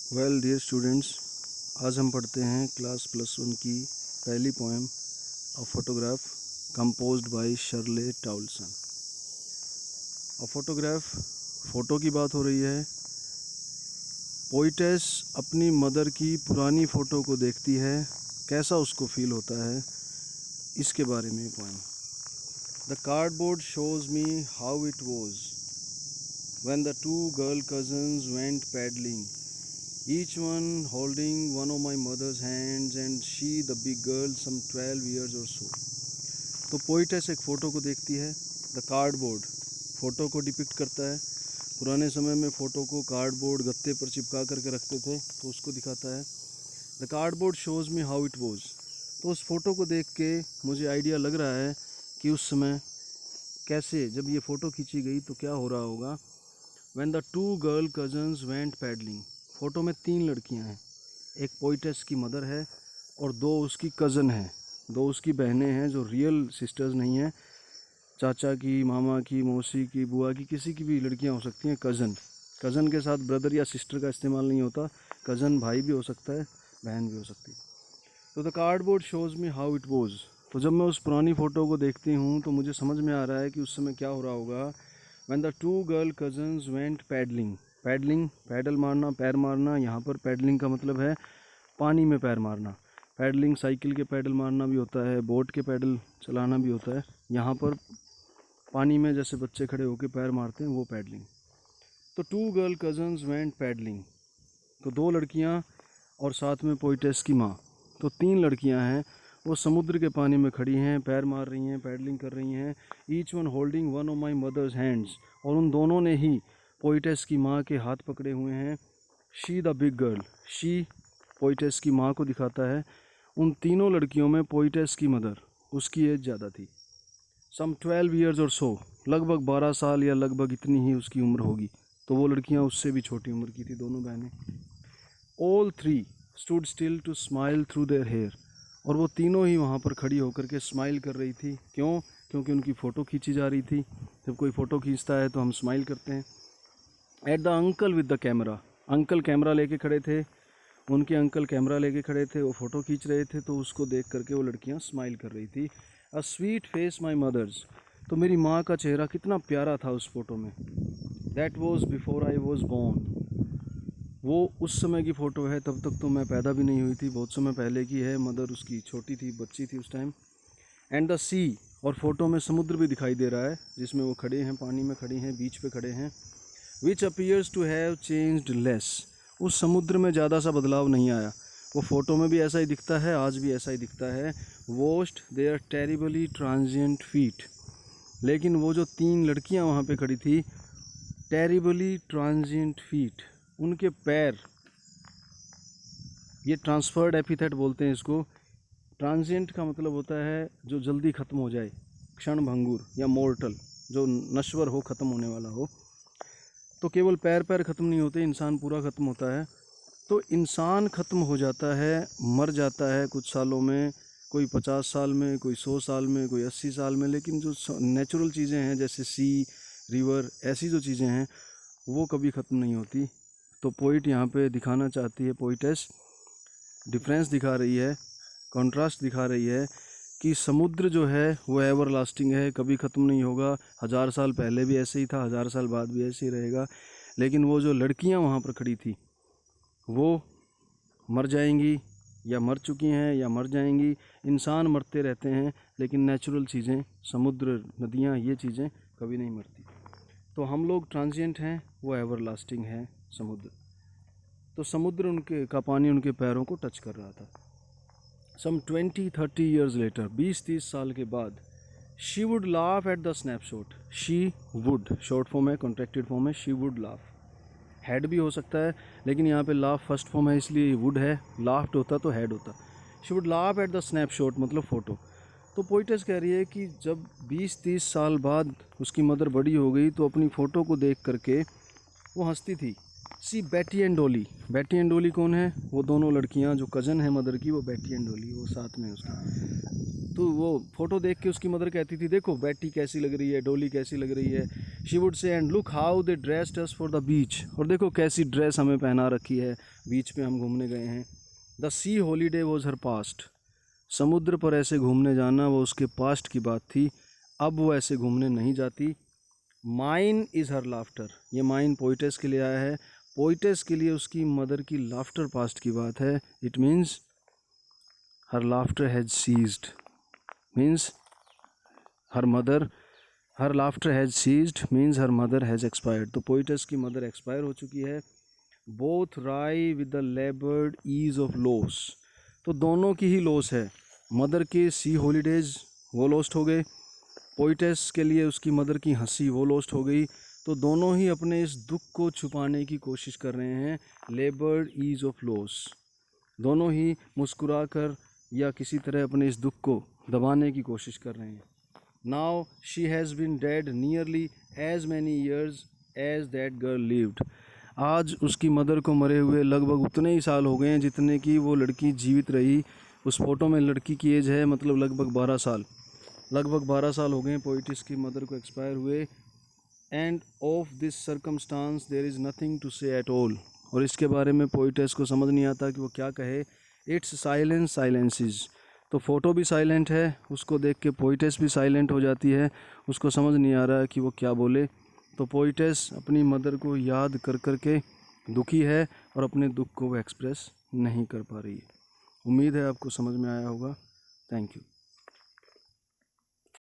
Well dear students, आज हम पढ़ते हैं क्लास +1 की पहली poem a photograph composed by Shirley Toulson. A photograph, photo की बात हो रही है। पोइटेस अपनी मदर की पुरानी फ़ोटो को देखती है, कैसा उसको फील होता है, इसके बारे में poem. The cardboard shows me how it was when the two girl cousins went paddling, each one holding one of my mother's hands and she the big girl some 12 years or so। तो poetess एक photo को देखती है। The cardboard photo को depict करता है। पुराने समय में फ़ोटो को कार्डबोर्ड गत्ते पर चिपका करके रखते थे, तो उसको दिखाता है। The cardboard shows me how it was. तो उस फ़ोटो को देख के मुझे आइडिया लग रहा है कि उस समय कैसे, जब ये फ़ोटो खींची गई तो क्या हो रहा होगा। When the two girl cousins went paddling, photo में 3 लड़कियां हैं। एक पोइटेस की मदर है और 2 उसकी कज़न हैं, 2 उसकी बहनें हैं जो रियल सिस्टर्स नहीं हैं। चाचा की, मामा की, मौसी की, बुआ की, किसी की भी लड़कियां हो सकती हैं। कज़न के साथ ब्रदर या सिस्टर का इस्तेमाल नहीं होता। कज़न भाई भी हो सकता है, बहन भी हो सकती है। तो the cardboard shows me how it was. तो जब मैं उस पुरानी फ़ोटो को देखती हूँ तो मुझे समझ में आ रहा है कि उस समय क्या हो रहा होगा। When the two girl cousins went paddling, paddling, paddle मारना, पैर मारना। यहाँ पर पैडलिंग का मतलब है पानी में पैर मारना। पैडलिंग साइकिल के पैडल मारना भी होता है, बोट के पैडल चलाना भी होता है। यहाँ पर पानी में जैसे बच्चे खड़े होकर पैर मारते हैं, वो पैडलिंग। तो two girl cousins went paddling, तो 2 लड़कियाँ और साथ में पोइटेस की माँ, तो 3 लड़कियाँ हैं। वो समुद्र के पानी में खड़ी हैं, पैर मार रही हैं, पैडलिंग कर रही हैं। Each one holding one of my mother's hands, और उन दोनों ने ही पोइटेस की माँ के हाथ पकड़े हुए हैं। She the big girl, she poetess की माँ को दिखाता है। उन तीनों लड़कियों में पोइटेस की मदर, उसकी एज ज़्यादा थी। सम 12 ईयर्स और सो, लगभग 12 साल या लगभग इतनी ही उसकी उम्र होगी। तो वो लड़कियाँ उससे भी छोटी उम्र की थी, दोनों बहनें। All 3 stood still to smile through their hair, और वो तीनों ही वहाँ पर खड़ी होकर के स्माइल कर रही थी। क्यों? क्योंकि उनकी फ़ोटो खींची जा रही थी। जब कोई फ़ोटो खींचता है तो हम स्माइल करते हैं। At the uncle with the camera, uncle camera लेके खड़े थे, उनके अंकल कैमरा लेके खड़े थे, वो फ़ोटो खींच रहे थे, तो उसको देख करके वो लड़कियाँ स्माइल कर रही थी। A sweet face my mother's, तो मेरी माँ का चेहरा कितना प्यारा था उस फ़ोटो में। That was before I was born, वो उस समय की फ़ोटो है, तब तक तो मैं पैदा भी नहीं हुई थी, बहुत समय पहले की है। मदर उसकी छोटी थी, बच्ची थी उस टाइम। एंड द सी, और फ़ोटो में समुद्र भी दिखाई दे रहा है जिसमें वो खड़े हैं, पानी में खड़ी हैं, बीच पे खड़े हैं। Which appears to have changed less, उस समुद्र में ज़्यादा सा बदलाव नहीं आया। वो फ़ोटो में भी ऐसा ही दिखता है, आज भी ऐसा ही दिखता है। Washed their terribly transient feet, लेकिन वो जो 3 लड़कियां वहाँ पे खड़ी थी, टेरिबली ट्रांजिएंट फीट, उनके पैर, ये ट्रांसफर्ड एपिथेट बोलते हैं इसको। ट्रांजिएंट का मतलब होता है जो जल्दी ख़त्म हो जाए, क्षण भंगुर या मोर्टल, जो नश्वर हो, ख़त्म होने वाला हो। तो केवल पैर ख़त्म नहीं होते, इंसान पूरा ख़त्म होता है। तो इंसान ख़त्म हो जाता है, मर जाता है कुछ सालों में, कोई 50 साल में, कोई 100 साल में, कोई 80 साल में। लेकिन जो नेचुरल चीज़ें हैं जैसे सी, रिवर, ऐसी जो चीज़ें हैं वो कभी ख़त्म नहीं होती। तो पोइट यहाँ पे दिखाना चाहती है, पोइटेस डिफरेंस दिखा रही है, कंट्रास्ट दिखा रही है कि समुद्र जो है वो एवर लास्टिंग है, कभी ख़त्म नहीं होगा। 1000 साल पहले भी ऐसे ही था, 1000 साल बाद भी ऐसे ही रहेगा। लेकिन वो जो लड़कियां वहाँ पर खड़ी थी वो मर जाएंगी, या मर चुकी हैं, या मर जाएंगी। इंसान मरते रहते हैं, लेकिन नेचुरल चीज़ें, समुद्र, नदियाँ, ये चीज़ें कभी नहीं मरती। तो हम लोग ट्रांजिएंट हैं, वो एवर लास्टिंग है समुद्र। तो समुद्र उनके का पानी उनके पैरों को टच कर रहा था। सम 20-30 ईयर्स लेटर, 20-30 साल के बाद, she would laugh at the snapshot. She would short form है, कॉन्ट्रैक्टेड फॉर्म है, शी वुड लाफ। हैड भी हो सकता है, लेकिन यहाँ पे लाफ फर्स्ट फॉर्म है इसलिए वुड है। लाफ्ट होता तो हैड होता। She would laugh at the snapshot मतलब फ़ोटो। तो पोइटेस कह रही है कि जब 20-30 साल बाद उसकी मदर बड़ी हो गई तो अपनी फ़ोटो को देख करके वो हंसती थी। सी बेटी एंड डॉली। बेटी एंड डॉली कौन है? वो दोनों लड़कियां जो कज़न है मदर की, वो बेटी एंड डॉली, वो साथ में उसकी। तो वो फ़ोटो देख के उसकी मदर कहती थी, देखो बेटी कैसी लग रही है, डॉली कैसी लग रही है। She would say and look how they dressed us for the beach, और देखो कैसी ड्रेस हमें पहना रखी है, बीच पे हम घूमने गए हैं। The C holiday was her past, समुद्र पर ऐसे घूमने जाना वो उसके पास्ट की बात थी, अब वो ऐसे घूमने नहीं जाती। माइन इज़ हर लाफ्टर, ये माइन पोइटेस के लिए आया है। पोइटेस के लिए उसकी मदर की लाफ्टर पास्ट की बात है। It means her laughter has ceased, means her mother, her laughter has ceased means her mother has expired. तो पोइटेस की मदर एक्सपायर हो चुकी है। Both wry with the laboured ease of loss, तो दोनों की ही लॉस है। मदर के सी हॉलीडेज़ वो लॉस्ट हो गए, पोइटेस के लिए उसकी मदर की हंसी वो लॉस्ट हो गई। तो दोनों ही अपने इस दुख को छुपाने की कोशिश कर रहे हैं, लेबर्ड ईज ऑफ लॉस। दोनों ही मुस्कुरा कर या किसी तरह अपने इस दुख को दबाने की कोशिश कर रहे हैं। Now she has been dead nearly as many years as that girl lived, आज उसकी मदर को मरे हुए लगभग उतने ही साल हो गए हैं जितने की वो लड़की जीवित रही। उस फोटो में लड़की की एज है मतलब लगभग 12 साल, लगभग 12 साल हो गए हैं पोइटिस की मदर को एक्सपायर हुए। And of this circumstance there is nothing to say at all, और इसके बारे में पोइटेस को समझ नहीं आता कि वो क्या कहे। इट्स साइलेंस साइलेंसेस, तो फ़ोटो भी साइलेंट है, उसको देख के पोइटेस भी साइलेंट हो जाती है, उसको समझ नहीं आ रहा है कि वो क्या बोले। तो पोइटेस अपनी मदर को याद कर कर के दुखी है और अपने दुख को वो एक्सप्रेस नहीं कर पा रही है। उम्मीद है आपको समझ में आया होगा। Thank you.